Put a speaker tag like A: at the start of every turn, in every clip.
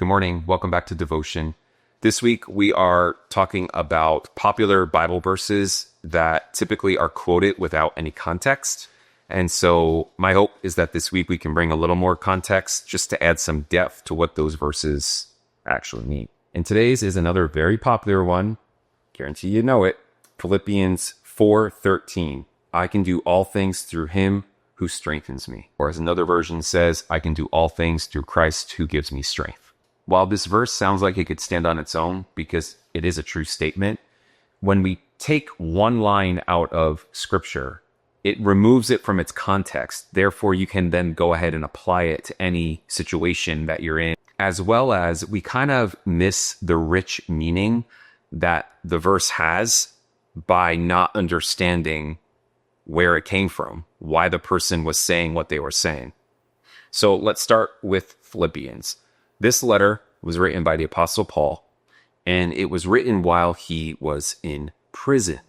A: Good morning. Welcome back to Devotion. This week, we are talking about popular Bible verses that typically are quoted without any context. And so my hope is that this week we can bring a little more context just to add some depth to what those verses actually mean. And today's is another very popular one. Guarantee you know it. Philippians 4:13. I can do all things through him who strengthens me. Or as another version says, I can do all things through Christ who gives me strength. While this verse sounds like it could stand on its own because it is a true statement, when we take one line out of Scripture, it removes it from its context. Therefore, you can then go ahead and apply it to any situation that you're in, as well as we kind of miss the rich meaning that the verse has by not understanding where it came from, why the person was saying what they were saying. So let's start with Philippians. This letter was written by the Apostle Paul, and it was written while he was in prison.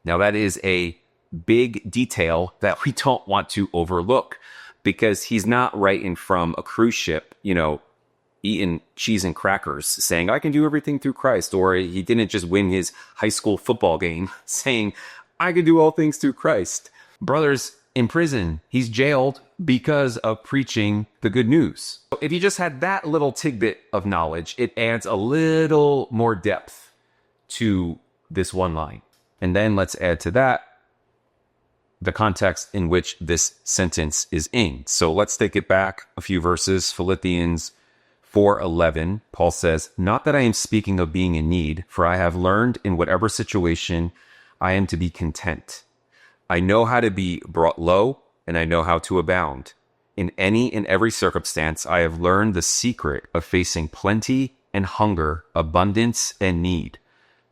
A: Now, that is a big detail that we don't want to overlook because he's not writing from a cruise ship, eating cheese and crackers, saying, I can do everything through Christ. Or he didn't just win his high school football game saying, I can do all things through Christ. Brothers, in prison, he's jailed because of preaching the good news. If you just had that little tidbit of knowledge, it adds a little more depth to this one line. And then let's add to that the context in which this sentence is in. So let's take it back a few verses. Philippians 4:11, Paul says, not that I am speaking of being in need, for I have learned in whatever situation I am to be content. I know how to be brought low, and I know how to abound. In any and every circumstance, I have learned the secret of facing plenty and hunger, abundance and need.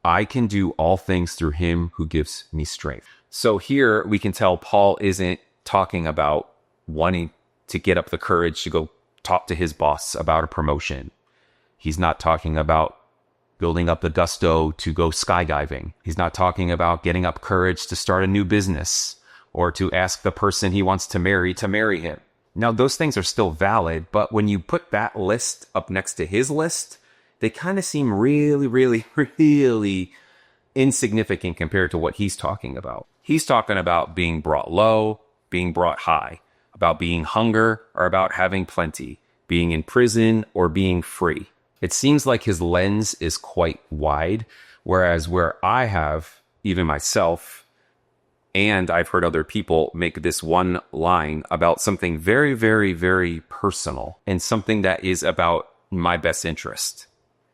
A: I can do all things through him who gives me strength. So here we can tell Paul isn't talking about wanting to get up the courage to go talk to his boss about a promotion. He's not talking about building up the gusto to go skydiving. He's not talking about getting up courage to start a new business or to ask the person he wants to marry him. Now, those things are still valid, but when you put that list up next to his list, they kind of seem really, really, really insignificant compared to what he's talking about. He's talking about being brought low, being brought high, about being hunger or about having plenty, being in prison or being free. It seems like his lens is quite wide, whereas where I have, even myself, and I've heard other people make this one line about something very, very, very personal and something that is about my best interest.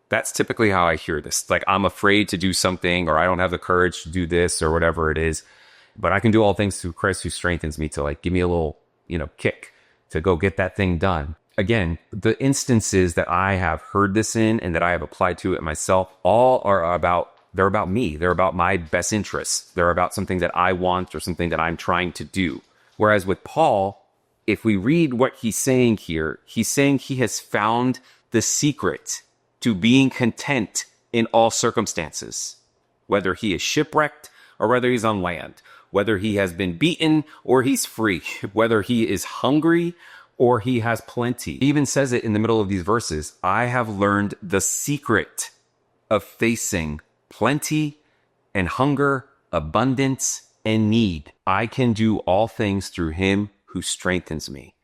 A: That's typically how I hear this. Like, I'm afraid to do something, or I don't have the courage to do this, or whatever it is, but I can do all things through Christ who strengthens me, to give me a little, kick to go get that thing done. Again, the instances that I have heard this in and that I have applied to it myself, all they're about me. They're about my best interests. They're about something that I want or something that I'm trying to do. Whereas with Paul, if we read what he's saying here, he's saying he has found the secret to being content in all circumstances, whether he is shipwrecked or whether he's on land, whether he has been beaten or he's free, whether he is hungry or he has plenty. He even says it in the middle of these verses. I have learned the secret of facing plenty and hunger, abundance and need. I can do all things through him who strengthens me.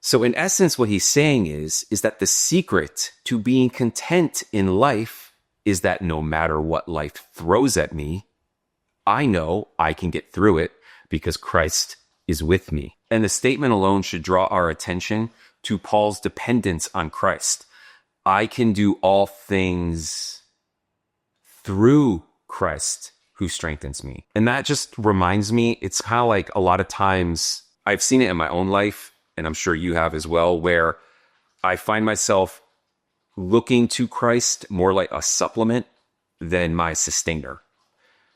A: So in essence, what he's saying is that the secret to being content in life is that no matter what life throws at me, I know I can get through it because Christ is with me. And the statement alone should draw our attention to Paul's dependence on Christ. I can do all things through Christ who strengthens me. And that just reminds me, it's kind of like a lot of times I've seen it in my own life, and I'm sure you have as well, where I find myself looking to Christ more like a supplement than my sustainer.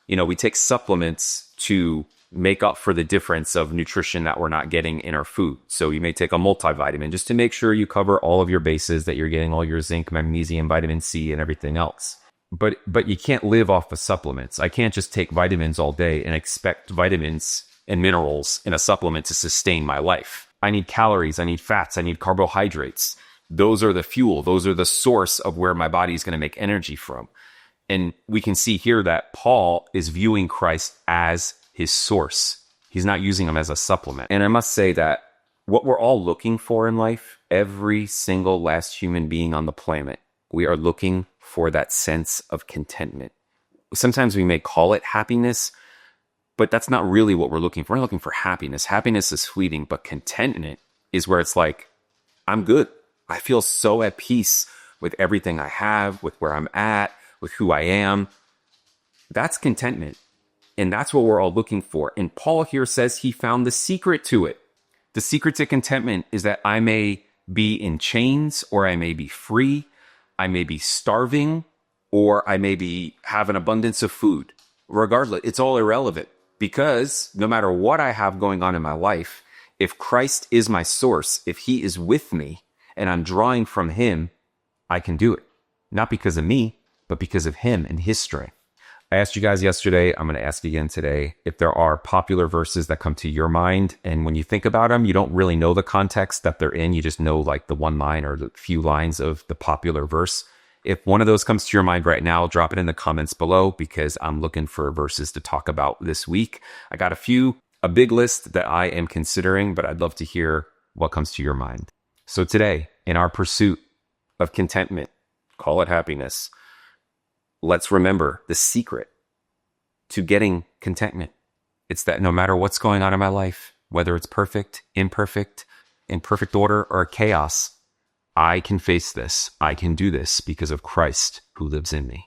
A: We take supplements to make up for the difference of nutrition that we're not getting in our food. So you may take a multivitamin just to make sure you cover all of your bases, that you're getting all your zinc, magnesium, vitamin C, and everything else. But you can't live off of supplements. I can't just take vitamins all day and expect vitamins and minerals in a supplement to sustain my life. I need calories, I need fats, I need carbohydrates. those are the fuel. Those are the source of where my body is going to make energy from. And we can see here that Paul is viewing Christ as his source. He's not using him as a supplement. And I must say that what we're all looking for in life, every single last human being on the planet, we are looking for that sense of contentment. Sometimes we may call it happiness, but that's not really what we're looking for. We're not looking for happiness. Happiness is fleeting, but contentment is where it's like, I'm good. I feel so at peace with everything I have, with where I'm at, with who I am. That's contentment. And that's what we're all looking for. And Paul here says he found the secret to it. The secret to contentment is that I may be in chains, or I may be free, I may be starving, or I may have an abundance of food. Regardless, it's all irrelevant, because no matter what I have going on in my life, if Christ is my source, if he is with me and I'm drawing from him, I can do it. Not because of me, but because of him and his strength. I asked you guys yesterday, I'm going to ask you again today, if there are popular verses that come to your mind, and when you think about them, you don't really know the context that they're in. You just know like the one line or the few lines of the popular verse. If one of those comes to your mind right now, drop it in the comments below, because I'm looking for verses to talk about this week. I got a big list that I am considering, but I'd love to hear what comes to your mind. So today, in our pursuit of contentment, call it happiness, let's remember the secret to getting contentment. It's that no matter what's going on in my life, whether it's perfect, imperfect, in perfect order, or chaos, I can face this. I can do this because of Christ who lives in me.